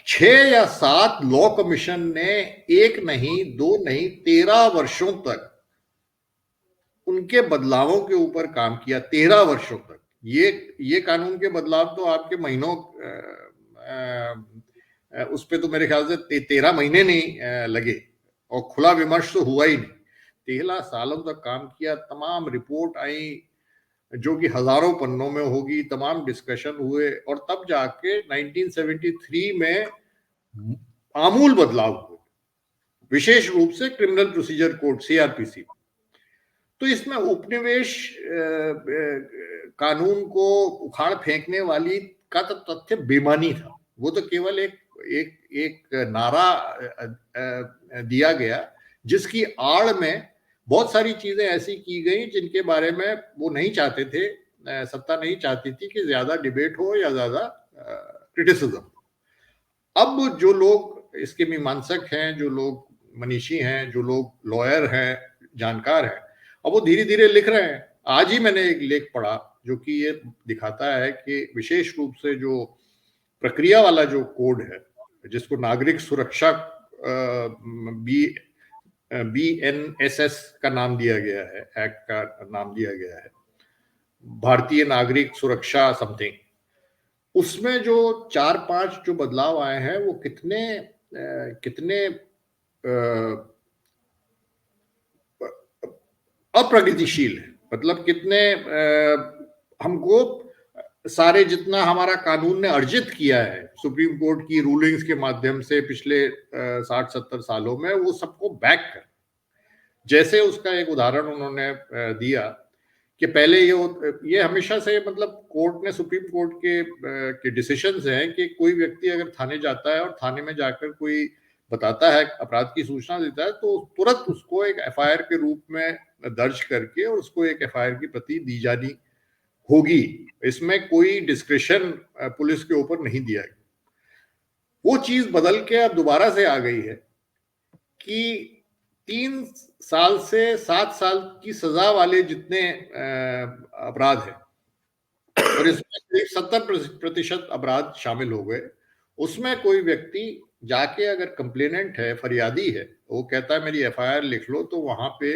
6 या 7 लॉ कमीशन ने 1 नहीं, 2 नहीं, 13 वर्षों तक उनके बदलावों के ऊपर काम किया। 13 वर्षों तक ये कानून के बदलाव तो आपके महीनों, उस पे तो मेरे ख्याल से 13 महीने नहीं लगे, और खुला विमर्श तो हुआ ही नहीं। 13 सालों तक काम किया, तमाम रिपोर्ट आई जो कि हजारों पन्नों में होगी, तमाम डिस्कशन हुए, और तब जाके 1973 में आमूल बदलाव हुए, विशेष रूप से क्रिमिनल प्रोसीजर कोड, सीआरपीसी। तो इसमें उपनिवेश कानून को उखाड़ फेंकने वाली का तो तथ्य बेमानी था। वो तो केवल एक नारा दिया गया, जिसकी आड़ में बहुत सारी चीजें ऐसी की गई जिनके बारे में वो नहीं चाहते थे, सत्ता नहीं चाहती थी कि ज्यादा डिबेट हो या ज्यादा क्रिटिसिज्म। अब जो लोग इसके मीमांसक हैं, जो लोग मनीषी हैं, जो लोग लॉयर हैं, जानकार हैं, अब वो धीरे धीरे लिख रहे हैं। आज ही मैंने एक लेख पढ़ा जो कि ये दिखाता है कि विशेष रूप से जो प्रक्रिया वाला जो कोड है, जिसको नागरिक सुरक्षा BNSS का नाम दिया गया है, एक्ट का नाम दिया गया है, भारतीय नागरिक सुरक्षा समथिंग, उसमें जो 4-5 जो बदलाव आए हैं वो कितने अप्रगतिशील है। मतलब कितने हमको सारे जितना हमारा कानून ने अर्जित किया है सुप्रीम कोर्ट की रूलिंग्स के माध्यम से पिछले 60-70 सालों में, वो सबको बैक कर। जैसे उसका एक उदाहरण उन्होंने दिया कि पहले ये हमेशा से, मतलब कोर्ट ने, सुप्रीम कोर्ट के डिसीजंस हैं कि कोई व्यक्ति अगर थाने जाता है और थाने में जाकर कोई बताता है, अपराध की सूचना देता है, तो तुरंत उसको एक FIR के रूप में दर्ज करके और उसको एक FIR की प्रति दी जानी होगी। इसमें कोई डिस्क्रिशन पुलिस के ऊपर नहीं दिया गया। वो चीज बदल के अब दोबारा से आ गई है कि 3 साल से 7 साल की सजा वाले जितने अपराध हैं, और इसमें 70% अपराध शामिल हो गए, उसमें कोई व्यक्ति जाके अगर कंप्लेनेंट है, फरियादी है, वो कहता है मेरी FIR लिख लो, तो वहां पे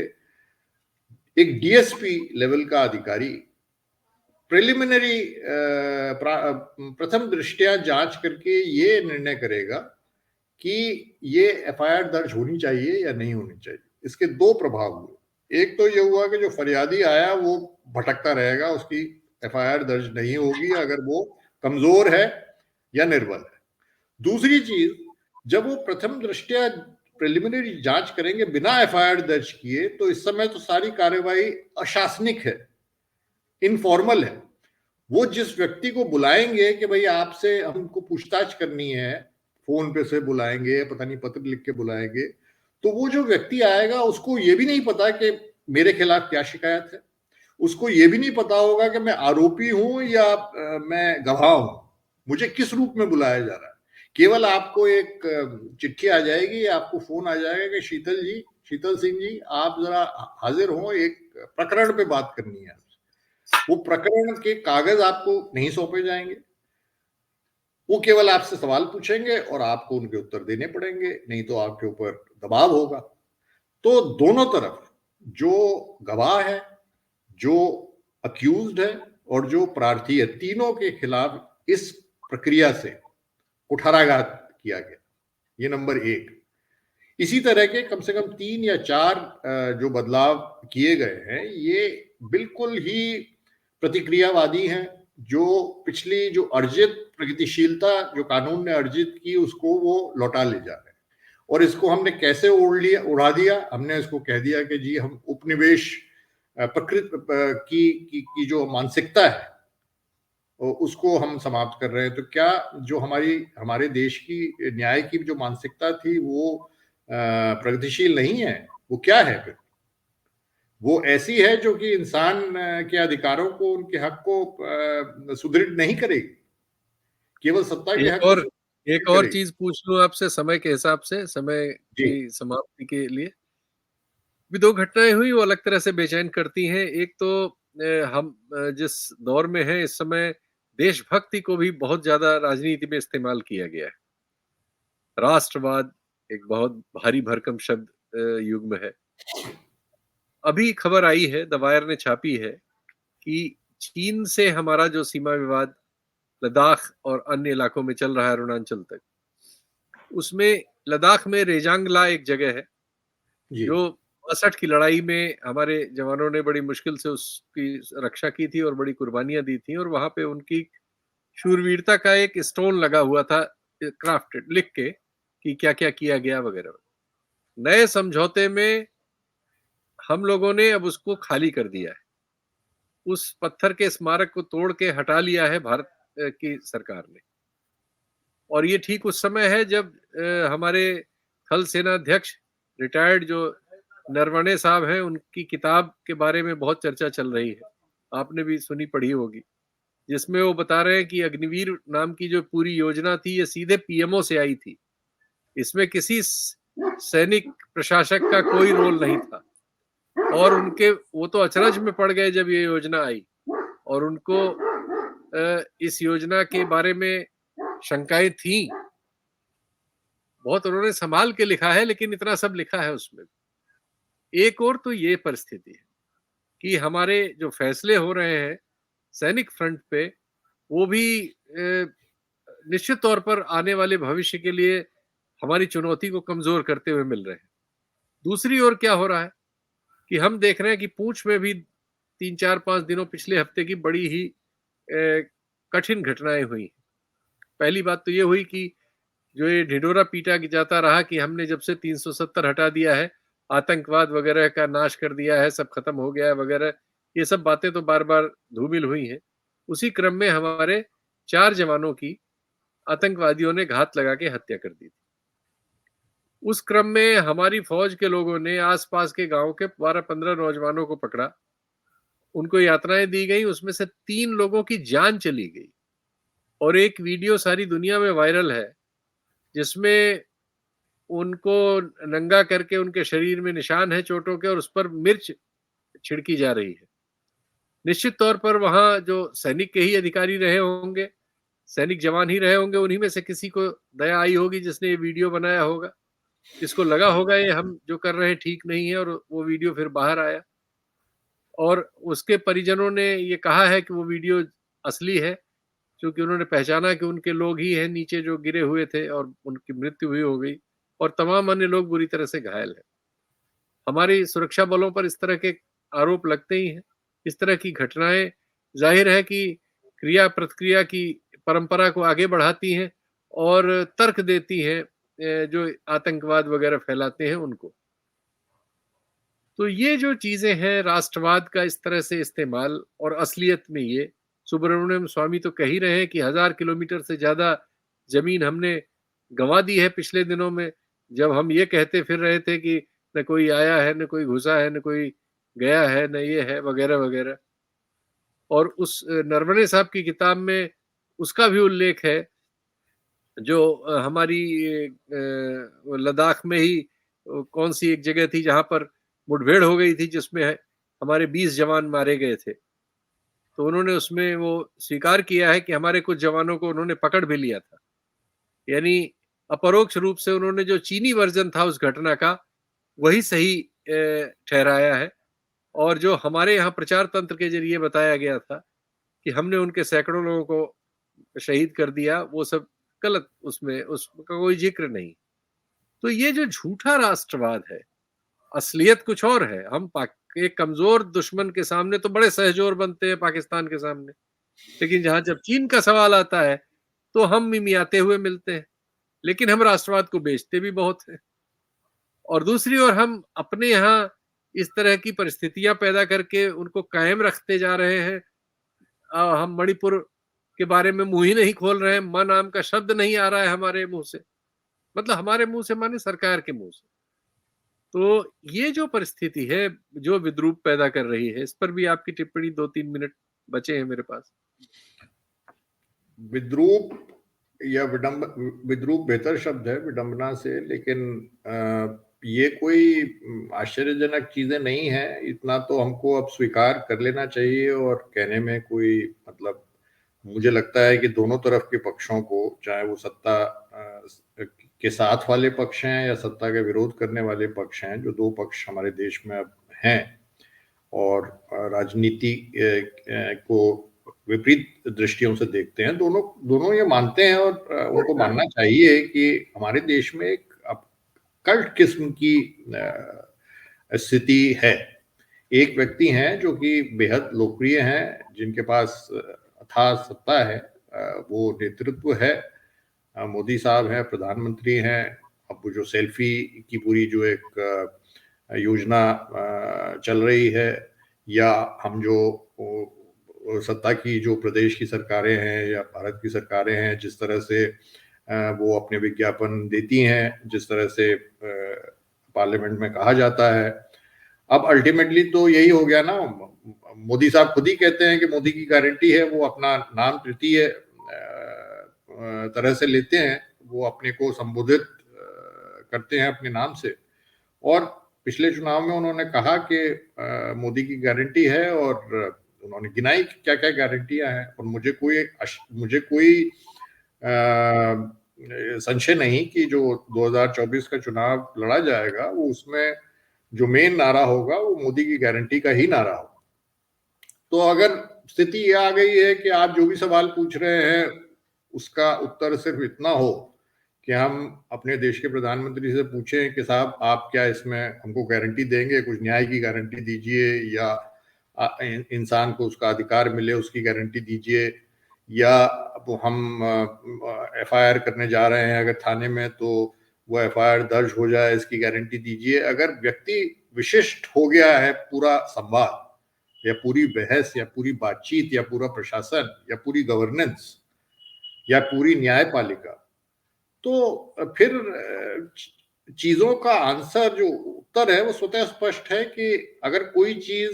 एक DSP लेवल का अधिकारी प्रिलिमिनरी प्रथम दृष्टया जांच करके ये निर्णय करेगा कि ये FIR दर्ज होनी चाहिए या नहीं होनी चाहिए। इसके 2 प्रभाव हुए। एक तो ये हुआ कि जो फरियादी आया वो भटकता रहेगा, उसकी FIR दर्ज नहीं होगी अगर वो कमजोर है या निर्बल है। दूसरी चीज, जब वो प्रथम दृष्टया प्रिलिमिनरी जांच करेंगे बिना FIR दर्ज किए, तो इस समय तो सारी कार्यवाही अशासनिक है, इनफॉर्मल है। वो जिस व्यक्ति को बुलाएंगे कि भाई आपसे हमको पूछताछ करनी है, फोन पे से बुलाएंगे, पता नहीं पत्र लिख के बुलाएंगे, तो वो जो व्यक्ति आएगा उसको ये भी नहीं पता कि मेरे खिलाफ क्या शिकायत है, उसको ये भी नहीं पता होगा कि मैं आरोपी हूं या मैं गवाह हूं, मुझे किस रूप में बुलाया जा रहा है। केवल आपको एक चिट्ठी आ जाएगी, आपको फोन आ जाएगा कि शीतल सिंह जी आप जरा हाजिर हो, एक प्रकरण पे बात करनी है। वो प्रकरण के कागज आपको नहीं सौंपे जाएंगे, वो केवल आपसे सवाल पूछेंगे और आपको उनके उत्तर देने पड़ेंगे, नहीं तो आपके ऊपर दबाव होगा। तो दोनों तरफ, जो गवाह है, जो अक्यूज्ड है और जो प्रार्थी है, तीनों के खिलाफ इस प्रक्रिया से कुठाराघात किया गया। ये नंबर 1। इसी तरह के कम से कम 3 या 4 जो बदलाव किए गए हैं, ये बिल्कुल ही प्रतिक्रियावादी हैं, जो पिछली जो अर्जित प्रगतिशीलता जो कानून ने अर्जित की उसको वो लौटा ले जा रहे हैं। और इसको हमने कैसे उड़ा दिया, हमने इसको कह दिया कि जी हम उपनिवेश की जो मानसिकता है उसको हम समाप्त कर रहे हैं। तो क्या जो हमारे देश की न्याय की जो मानसिकता थी वो प्रगतिशील नहीं है? वो क्या है फिर? वो ऐसी है जो कि इंसान के अधिकारों को, उनके हक को सुदृढ़ नहीं करेगी, केवल सत्ता के हक को एक सुदृढ़ और करेगी। चीज पूछ लूं आपसे समय के हिसाब से, समय जी की समाप्ति के लिए। भी 2 घटनाएं हुई वो अलग तरह से बेचैन करती हैं। एक तो हम जिस दौर में हैं इस समय, देशभक्ति को भी बहुत ज्यादा राजनीति में इस्तेमाल किया गया है। राष्ट्रवाद एक बहुत भारी भरकम शब्द युग में है। अभी खबर आई है, द वायर ने छापी है, कि चीन से हमारा जो सीमा विवाद लद्दाख और अन्य इलाकों में चल रहा है, अरुणाचल तक, उसमें लद्दाख में रेजांगला एक जगह है जी जो 62 की लड़ाई में हमारे जवानों ने बड़ी मुश्किल से उसकी रक्षा की थी और बड़ी कुर्बानियां दी थी, और वहां पे उनकी शूरवीरता का एक स्टोन लगा हुआ था, क्राफ्टेड, लिख के कि क्या क्या किया गया वगैरह। नए समझौते में हम लोगों ने अब उसको खाली कर दिया है। उस पत्थर के स्मारक को तोड़ के हटा लिया है भारत की सरकार ने। और ये ठीक उस समय है जब हमारे थल सेनाध्यक्ष रिटायर्ड जो नरवणे साहब हैं, उनकी किताब के बारे में बहुत चर्चा चल रही है। आपने भी सुनी पढ़ी होगी, जिसमें वो बता रहे हैं कि अग्निवीर नाम की जो पूरी योजना थी, ये सीधे पीएमओ से आई थी। इसमें किसी सैनिक प्रशासक का कोई रोल नहीं था। और उनके वो तो अचरज में पड़ गए जब ये योजना आई, और उनको इस योजना के बारे में शंकाएं थी। बहुत उन्होंने संभाल के लिखा है, लेकिन इतना सब लिखा है उसमें। एक और तो ये परिस्थिति है कि हमारे जो फैसले हो रहे हैं सैनिक फ्रंट पे, वो भी निश्चित तौर पर आने वाले भविष्य के लिए हमारी चुनौती को कमजोर करते हुए मिल रहे हैं। दूसरी ओर क्या हो रहा है कि हम देख रहे हैं कि पूंछ में भी 3, 4, 5 दिनों पिछले हफ्ते की बड़ी ही कठिन घटनाएं हुई। पहली बात तो ये हुई कि जो ये ढिढोरा पीटा जाता रहा कि हमने जब से 370 हटा दिया है, आतंकवाद वगैरह का नाश कर दिया है, सब खत्म हो गया है वगैरह, ये सब बातें तो बार बार धूमिल हुई हैं। उसी क्रम में हमारे 4 जवानों की आतंकवादियों ने घात लगा के हत्या कर दी थी। उस क्रम में हमारी फौज के लोगों ने आसपास के गांव के 12-15 नौजवानों को पकड़ा, उनको यातनाएं दी गई, उसमें से 3 लोगों की जान चली गई। और एक वीडियो सारी दुनिया में वायरल है, जिसमें उनको नंगा करके उनके शरीर में निशान है चोटों के, और उस पर मिर्च छिड़की जा रही है। निश्चित तौर पर वहां जो सैनिक के ही अधिकारी रहे होंगे, सैनिक जवान ही रहे होंगे, उन्हीं में से किसी को दया आई होगी जिसने ये वीडियो बनाया होगा। इसको लगा होगा ये हम जो कर रहे हैं ठीक नहीं है, और वो वीडियो फिर बाहर आया। और उसके परिजनों ने ये कहा है कि वो वीडियो असली है, क्योंकि उन्होंने पहचाना कि उनके लोग ही हैं नीचे जो गिरे हुए थे, और उनकी मृत्यु हुई हो गई, और तमाम अन्य लोग बुरी तरह से घायल हैं। हमारी सुरक्षा बलों पर इस तरह के आरोप लगते ही हैं। इस तरह की घटनाएं जाहिर है कि क्रिया प्रतिक्रिया की परंपरा को आगे बढ़ाती हैं और तर्क देती हैं जो आतंकवाद वगैरह फैलाते हैं उनको। तो ये जो चीजें हैं, राष्ट्रवाद का इस तरह से इस्तेमाल, और असलियत में ये सुब्रमण्यम स्वामी तो कह ही रहे हैं कि 1000 किलोमीटर से ज्यादा जमीन हमने गंवा दी है पिछले दिनों में, जब हम ये कहते फिर रहे थे कि न कोई आया है, न कोई घुसा है, न कोई गया है, न ये है वगैरह वगैरह। और उस नरवणे साहब की किताब में उसका भी उल्लेख है, जो हमारी लद्दाख में ही कौन सी एक जगह थी जहां पर मुठभेड़ हो गई थी, जिसमें हमारे 20 जवान मारे गए थे। तो उन्होंने उसमें वो स्वीकार किया है कि हमारे कुछ जवानों को उन्होंने पकड़ भी लिया था। यानी अपरोक्ष रूप से उन्होंने जो चीनी वर्जन था उस घटना का, वही सही ठहराया है। और जो हमारे यहाँ प्रचार तंत्र के जरिए बताया गया था कि हमने उनके सैकड़ों लोगों को शहीद कर दिया, वो सब गलत, उसमें उसका कोई जिक्र नहीं। तो ये जो झूठा राष्ट्रवाद है, असलियत कुछ और है। हम एक कमजोर दुश्मन के सामने तो बड़े सहजोर बनते हैं, पाकिस्तान के सामने, लेकिन जहां जब चीन का सवाल आता है तो हम मिमियाते हुए मिलते हैं। लेकिन हम राष्ट्रवाद को बेचते भी बहुत हैं। और दूसरी ओर हम अपने यहाँ इस तरह की परिस्थितियां पैदा करके उनको कायम रखते जा रहे हैं। हम मणिपुर के बारे में मुंह ही नहीं खोल रहे हैं, मां नाम का शब्द नहीं आ रहा है हमारे मुंह से, मतलब हमारे मुंह से माने सरकार के मुंह से। तो ये जो परिस्थिति है, जो विद्रूप पैदा कर रही है, इस पर भी आपकी टिप्पणी, 2-3 मिनट बचे हैं मेरे पास। विद्रूप या विद्रूप बेहतर शब्द है विडंबना से, लेकिन ये कोई आश्चर्यजनक चीजें नहीं है। इतना तो हमको अब स्वीकार कर लेना चाहिए, और कहने में कोई मतलब, मुझे लगता है कि दोनों तरफ के पक्षों को, चाहे वो सत्ता के साथ वाले पक्ष हैं या सत्ता के विरोध करने वाले पक्ष हैं, जो दो पक्ष हमारे देश में अब हैं और राजनीति को विपरीत दृष्टियों से देखते हैं, दोनों ये मानते हैं, और उनको मानना चाहिए कि हमारे देश में एक कल्ट किस्म की स्थिति है। एक व्यक्ति हैं जो कि बेहद लोकप्रिय हैं, जिनके पास अथाह सत्ता है, वो नेतृत्व है, मोदी साहब हैं, प्रधानमंत्री हैं। अब वो जो सेल्फी की पूरी जो एक योजना चल रही है, या हम जो सत्ता की जो प्रदेश की सरकारें हैं या भारत की सरकारें हैं, जिस तरह से वो अपने विज्ञापन देती हैं, जिस तरह से पार्लियामेंट में कहा जाता है। अब अल्टीमेटली तो यही हो गया ना, मोदी साहब खुद ही कहते हैं कि मोदी की गारंटी है, वो अपना नाम तृतीय तरह से लेते हैं, वो अपने को संबोधित करते हैं अपने नाम से। और पिछले चुनाव में उन्होंने कहा कि मोदी की गारंटी है, और उन्होंने गिनाई क्या क्या गारंटियां हैं, और मुझे कोई संशय नहीं कि जो 2024 का चुनाव लड़ा जाएगा, वो उसमें जो मेन नारा होगा वो मोदी की गारंटी का ही नारा होगा। तो अगर स्थिति ये आ गई है कि आप जो भी सवाल पूछ रहे हैं उसका उत्तर सिर्फ इतना हो कि हम अपने देश के प्रधानमंत्री से पूछें कि साहब आप क्या इसमें हमको गारंटी देंगे, कुछ न्याय की गारंटी दीजिए, या इंसान को उसका अधिकार मिले उसकी गारंटी दीजिए, या हम एफआईआर करने जा रहे हैं अगर थाने में तो वो एफआईआर दर्ज हो जाए, इसकी गारंटी दीजिए। अगर व्यक्ति विशिष्ट हो गया है पूरा संवाद या पूरी बहस या पूरी बातचीत या पूरा प्रशासन या पूरी गवर्नेंस या पूरी न्यायपालिका, तो फिर चीजों का आंसर जो उत्तर है वो स्वतः स्पष्ट है कि अगर कोई चीज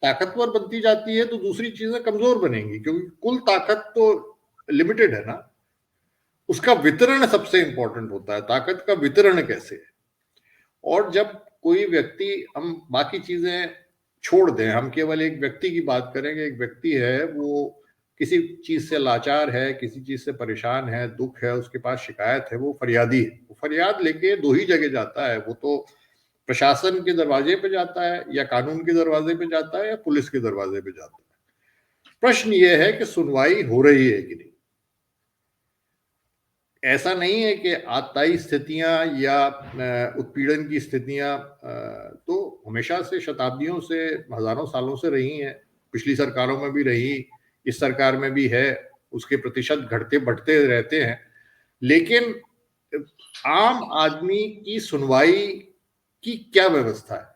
ताकतवर बनती जाती है तो दूसरी चीजें कमजोर बनेंगी, क्योंकि कुल ताकत तो लिमिटेड है ना, उसका वितरण सबसे इंपॉर्टेंट होता है, ताकत का वितरण कैसे है। और जब कोई व्यक्ति, हम बाकी चीजें छोड़ दें, हम केवल एक व्यक्ति की बात करेंगे, एक व्यक्ति है वो किसी चीज से लाचार है, किसी चीज से परेशान है, दुख है, उसके पास शिकायत है, वो फरियादी है, वो फरियाद लेके दो ही जगह जाता है, वो तो प्रशासन के दरवाजे पे जाता है या कानून के दरवाजे पे जाता है या पुलिस के दरवाजे पे जाता है। प्रश्न ये है कि सुनवाई हो रही है कि नहीं। ऐसा नहीं है कि आतताई स्थितियां या उत्पीड़न की स्थितियां तो हमेशा से, शताब्दियों से, हजारों सालों से रही हैं, पिछली सरकारों में भी रही, इस सरकार में भी है, उसके प्रतिशत घटते बढ़ते रहते हैं। लेकिन आम आदमी की सुनवाई की क्या व्यवस्था है,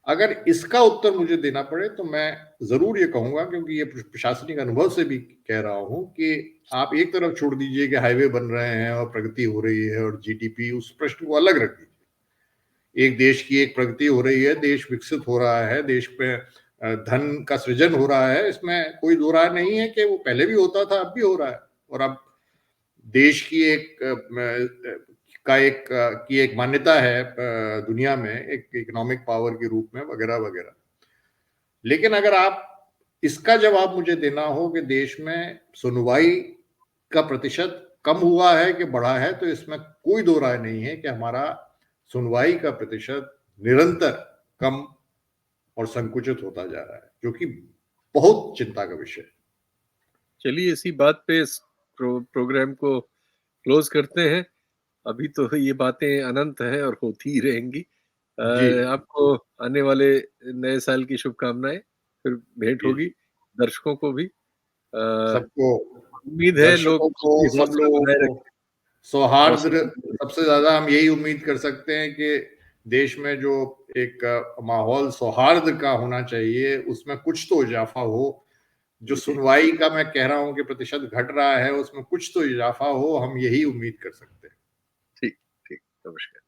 अगर इसका उत्तर मुझे देना पड़े तो मैं जरूर ये कहूंगा, क्योंकि ये प्रशासनिक अनुभव से भी कह रहा हूं, कि आप एक तरफ छोड़ दीजिए कि हाईवे बन रहे हैं और प्रगति हो रही है और जीडीपी, उस प्रश्न को अलग रख दीजिए। एक देश की एक प्रगति हो रही है, देश विकसित हो रहा है, देश में धन का सृजन हो रहा है, इसमें कोई दो राय नहीं है कि वो पहले भी होता था, अब भी हो रहा है। और अब देश की एक मान्यता है दुनिया में एक इकोनॉमिक पावर के रूप में, वगैरह वगैरह। लेकिन अगर आप इसका जवाब मुझे देना हो कि देश में सुनवाई का प्रतिशत कम हुआ है कि बढ़ा है, तो इसमें कोई दो राय नहीं है कि हमारा सुनवाई का प्रतिशत निरंतर कम और संकुचित होता जा रहा है, जो कि बहुत चिंता का विषय है। चलिए इसी बात पे इस प्रोग्राम को क्लोज करते हैं। अभी तो ये बातें अनंत हैं और होती ही रहेंगी। जी आपको आने वाले नए साल की शुभकामनाएं, फिर भेंट जी होगी। जी, दर्शकों को भी सबको, उम्मीद है लोग दर्शकों को, अपनी सब हौसला लोगों बनाए को रखें। सौहार्द। हौसला सबसे ज्यादा हम यही उम्मीद कर सकते हैं कि देश में जो एक माहौल सौहार्द का होना चाहिए उसमें कुछ तो इजाफा हो। जो जी, सुनवाई का मैं कह रहा हूं कि प्रतिशत घट रहा है, उसमें कुछ तो इजाफा हो, हम यही उम्मीद कर सकते हैं। ठीक, ठीक। नमस्कार।